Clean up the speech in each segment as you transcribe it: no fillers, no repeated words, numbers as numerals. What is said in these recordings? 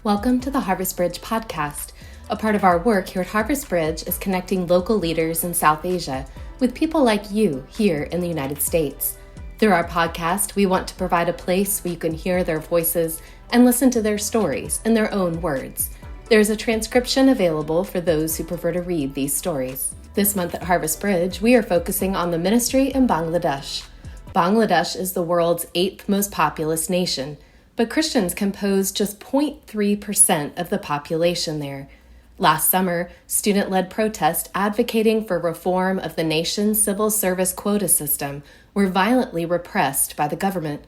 Welcome to the Harvest Bridge podcast. A part of our work here at Harvest Bridge is connecting local leaders in South Asia with people like you here in the United States. Through our podcast, we want to provide a place where you can hear their voices and listen to their stories in their own words. There's a transcription available for those who prefer to read these stories. This month at Harvest Bridge, we are focusing on the ministry in Bangladesh. Bangladesh is the world's 8th most populous nation, but Christians compose just 0.3% of the population there. Last summer, student-led protests advocating for reform of the nation's civil service quota system were violently repressed by the government.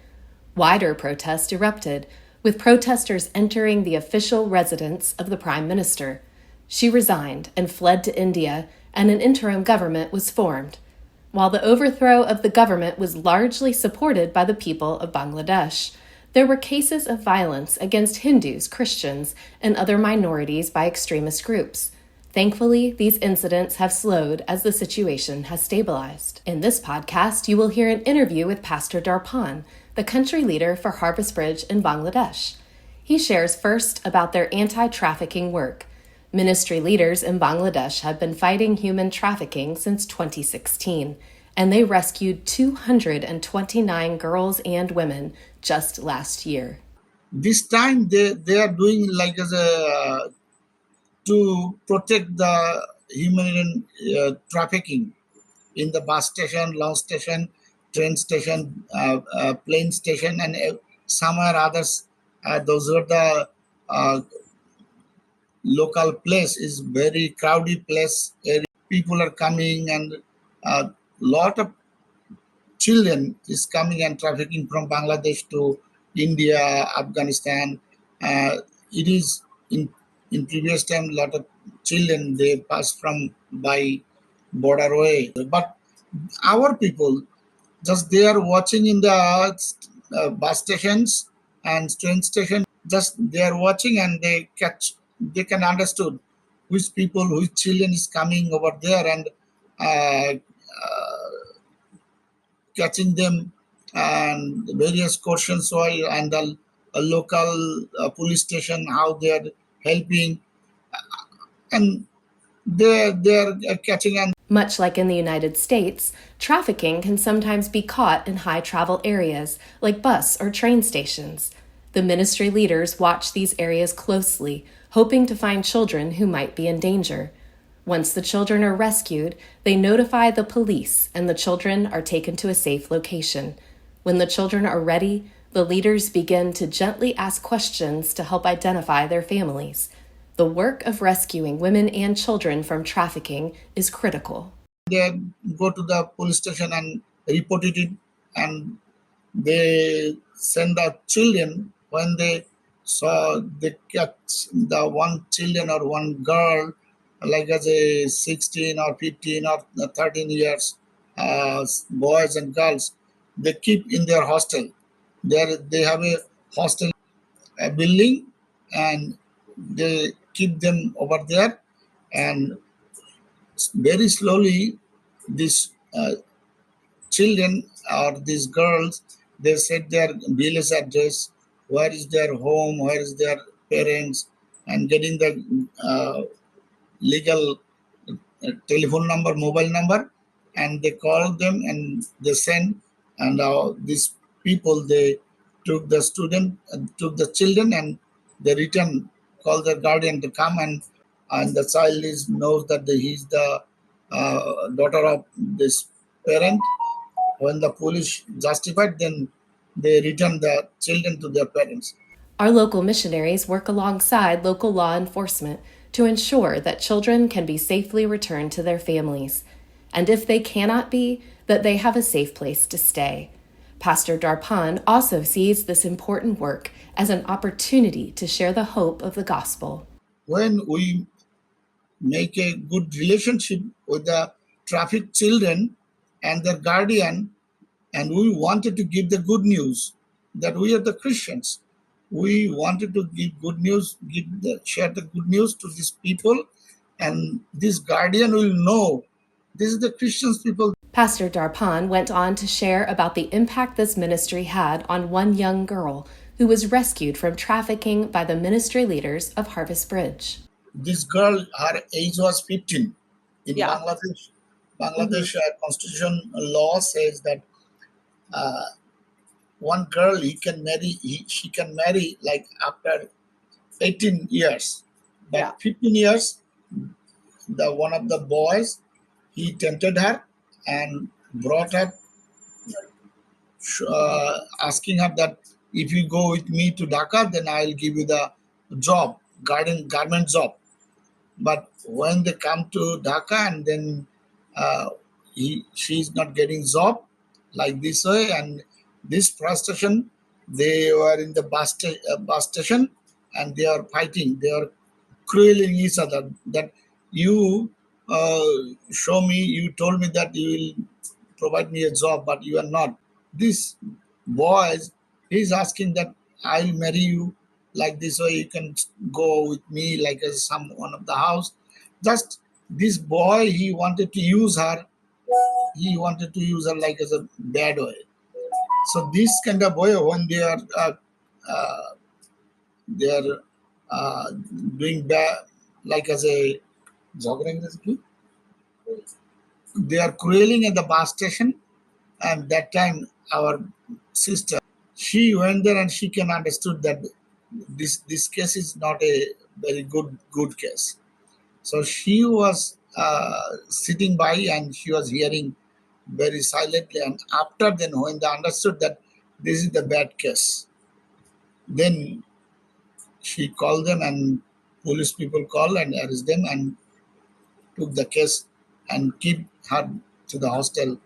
Wider protests erupted, with protesters entering the official residence of the Prime Minister. She resigned and fled to India, and an interim government was formed. While the overthrow of the government was largely supported by the people of Bangladesh, there were cases of violence against Hindus, Christians, and other minorities by extremist groups. Thankfully, these incidents have slowed as the situation has stabilized. In this podcast, you will hear an interview with Pastor Darpan, the country leader for Harvest Bridge in Bangladesh. He shares first about their anti-trafficking work. Ministry leaders in Bangladesh have been fighting human trafficking since 2016, and they rescued 229 girls and women just last year. This time they are doing like as a to protect the human trafficking in the bus station, launch station, train station, plane station, and somewhere others. Those are the local place is very crowded place. People are coming, and a lot of children is coming and trafficking from Bangladesh to India, Afghanistan. It is in previous time, a lot of children they pass from by border way. But our people just they are watching in the bus stations and train station. Just they are watching and they can understood which people, which children is coming over there, and catching them, and various questions and the local police station, how they are helping, and they are catching. And much like in the United States, trafficking can sometimes be caught in high travel areas like bus or train stations. The ministry leaders watch these areas closely, hoping to find children who might be in danger. Once the children are rescued, they notify the police and the children are taken to a safe location. When the children are ready, the leaders begin to gently ask questions to help identify their families. The work of rescuing women and children from trafficking is critical. They go to the police station and report it, and they send the children. When they saw they catch the one children or one girl, like as a 16 or 15 or 13 years, boys and girls, they keep in their hostel. They have a hostel building, and they keep them over there, and very slowly these children or these girls, they set their village address, where is their home, where is their parents, and getting the legal telephone number, mobile number, and they call them and they send. And these people, they took the children, and they return, call their guardian to come, and the child knows that he's the daughter of this parent. When the police justified, then they return the children to their parents. Our local missionaries work alongside local law enforcement to ensure that children can be safely returned to their families, and if they cannot be, that they have a safe place to stay. Pastor Darpan also sees this important work as an opportunity to share the hope of the gospel. When we make a good relationship with the trafficked children and their guardian, and we wanted to give the good news that we are the Christians. We wanted to give good news, share the good news to these people, and this guardian will know this is the Christians people. Pastor Darpan went on to share about the impact this ministry had on one young girl who was rescued from trafficking by the ministry leaders of Harvest Bridge. This girl, her age was 15. In Yeah. Bangladesh constitution law says that one girl she can marry like after 18 years. But Yeah. 15 years, the one of the boys, he tempted her and brought her, asking her that if you go with me to Dhaka, then I'll give you the job, garment job. But when they come to Dhaka and then uh, she's not getting job like this way, and this frustration, they were in the bus station and they are fighting. They are crueling each other. That you uh, show me, you told me that you will provide me a job, but you are not. This boys, he's asking that I'll marry you like this, or you can go with me like as some one of the house. Just this boy, he wanted to use her. He wanted to use her like as a bad way. So this kind of boy, when uh, they are doing bad, like as a they are crueling at the bus station, and that time our sister, she went there and she can understood that this case is not a very good case. So she was sitting by and she was hearing very silently. And after then, when they understood that this is the bad case, then she called them and police people called and arrested them and took the case and keep her to the hostel.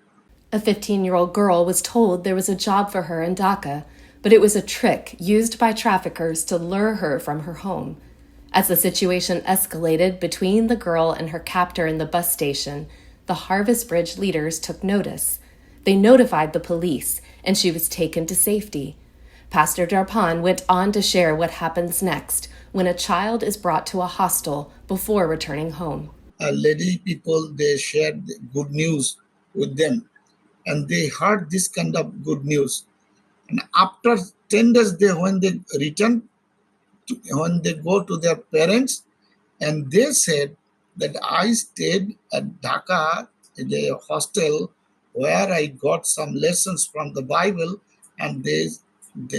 A 15-year-old girl was told there was a job for her in Dhaka, but it was a trick used by traffickers to lure her from her home. As the situation escalated between the girl and her captor in the bus station, the Harvest Bridge leaders took notice. They notified the police, and she was taken to safety. Pastor Darpan went on to share what happens next when a child is brought to a hostel before returning home. Lady people, they shared good news with them, and they heard this kind of good news. And after 10 days, when they return, when they go to their parents, and they said that I stayed at Dhaka in a hostel where I got some lessons from the Bible, and they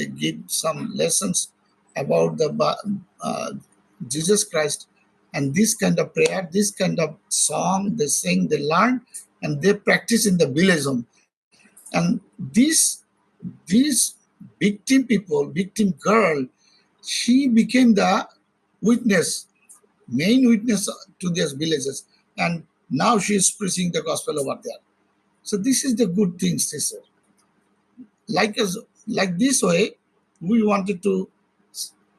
give some lessons about the Jesus Christ, and this kind of prayer, this kind of song they sing, they learn, and they practice in the village. And this victim people, victim girl, she became the witness, main witness to these villages, and now she is preaching the gospel over there. So this is the good thing, sister. Like us, like this way, we wanted to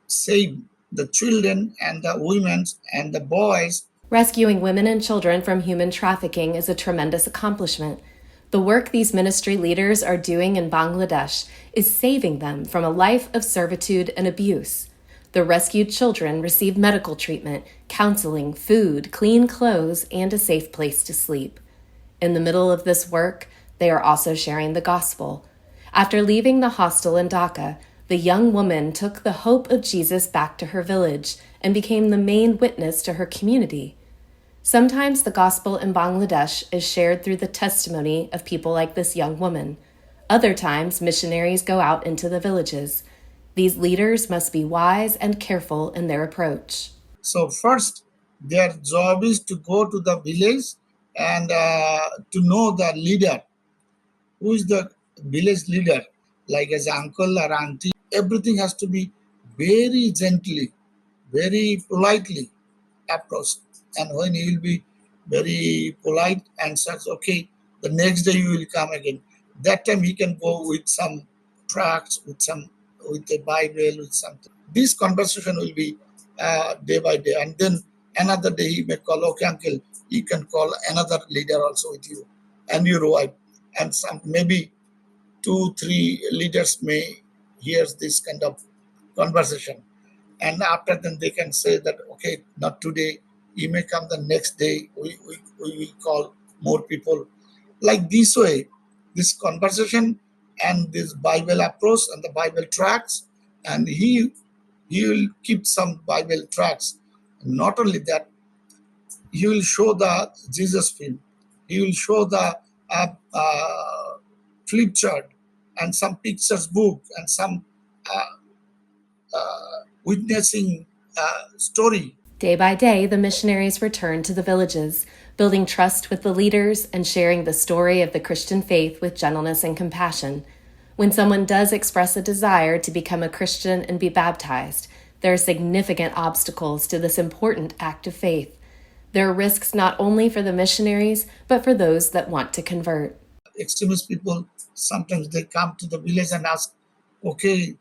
save the children and the women and the boys. Rescuing women and children from human trafficking is a tremendous accomplishment. The work these ministry leaders are doing in Bangladesh is saving them from a life of servitude and abuse. The rescued children receive medical treatment, counseling, food, clean clothes, and a safe place to sleep. In the middle of this work, they are also sharing the gospel. After leaving the hostel in Dhaka, the young woman took the hope of Jesus back to her village and became the main witness to her community. Sometimes the gospel in Bangladesh is shared through the testimony of people like this young woman. Other times, missionaries go out into the villages. These leaders must be wise and careful in their approach. So first, their job is to go to the village and to know the leader. Who is the village leader? Like as uncle or auntie, everything has to be very gently, very politely approached. And when he will be very polite and says, okay, the next day you will come again. That time he can go with some tracts, with a Bible, with something. This conversation will be day by day, and then another day he may call, okay, uncle, you can call another leader also with you, and your wife, and some maybe 2, 3 leaders may hear this kind of conversation, and after then they can say that okay, not today, you may come the next day, we will call more people. Like this way, this conversation and this Bible approach and the Bible tracts and he will keep some Bible tracts. Not only that, he will show the Jesus film. He will show the flip chart and some pictures book and some witnessing story. Day by day, the missionaries returned to the villages, building trust with the leaders and sharing the story of the Christian faith with gentleness and compassion. When someone does express a desire to become a Christian and be baptized, there are significant obstacles to this important act of faith. There are risks not only for the missionaries, but for those that want to convert. Extremist people, sometimes they come to the village and ask, okay,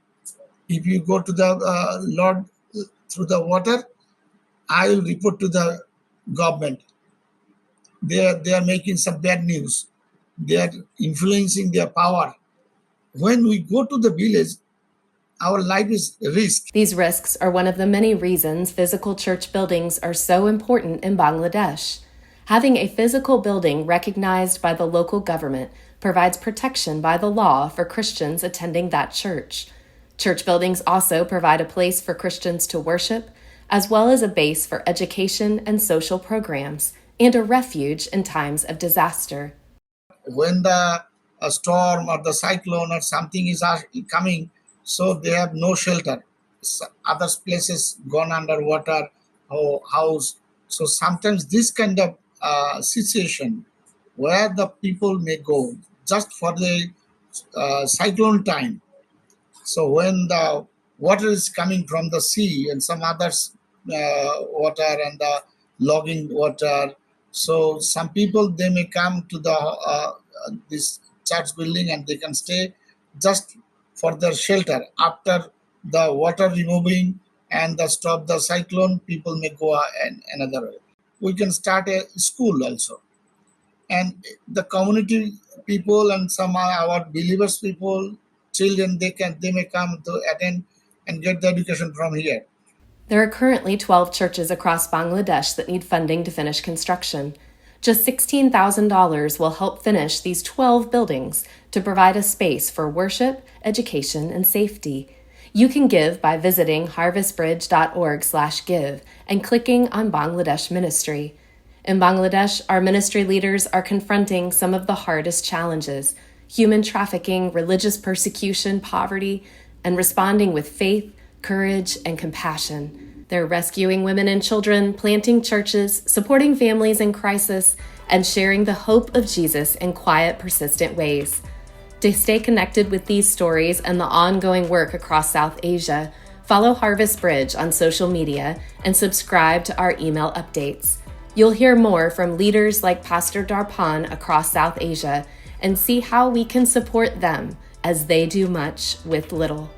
if you go to the Lord through the water, I will report to the government. They are making some bad news. They are influencing their power. When we go to the village, our life is risk. These risks are one of the many reasons physical church buildings are so important in Bangladesh. Having a physical building recognized by the local government provides protection by the law for Christians attending that church. Church buildings also provide a place for Christians to worship, as well as a base for education and social programs, and a refuge in times of disaster. When the storm or the cyclone or something is coming, so they have no shelter. Other places gone underwater or house. So sometimes this kind of situation where the people may go just for the cyclone time. So when the water is coming from the sea and some others water and the logging water, so some people they may come to the this church building and they can stay just for their shelter. After the water removing and the stop the cyclone, people may go another way. We can start a school also, and the community people and some our believers people, children, they may come to attend and get the education from here. There are currently 12 churches across Bangladesh that need funding to finish construction. Just $16,000 will help finish these 12 buildings to provide a space for worship, education, and safety. You can give by visiting harvestbridge.org/give and clicking on Bangladesh Ministry. In Bangladesh, our ministry leaders are confronting some of the hardest challenges: human trafficking, religious persecution, poverty, and responding with faith, courage, and compassion. They're rescuing women and children, planting churches, supporting families in crisis, and sharing the hope of Jesus in quiet, persistent ways. To stay connected with these stories and the ongoing work across South Asia, follow Harvest Bridge on social media and subscribe to our email updates. You'll hear more from leaders like Pastor Darpan across South Asia and see how we can support them as they do much with little.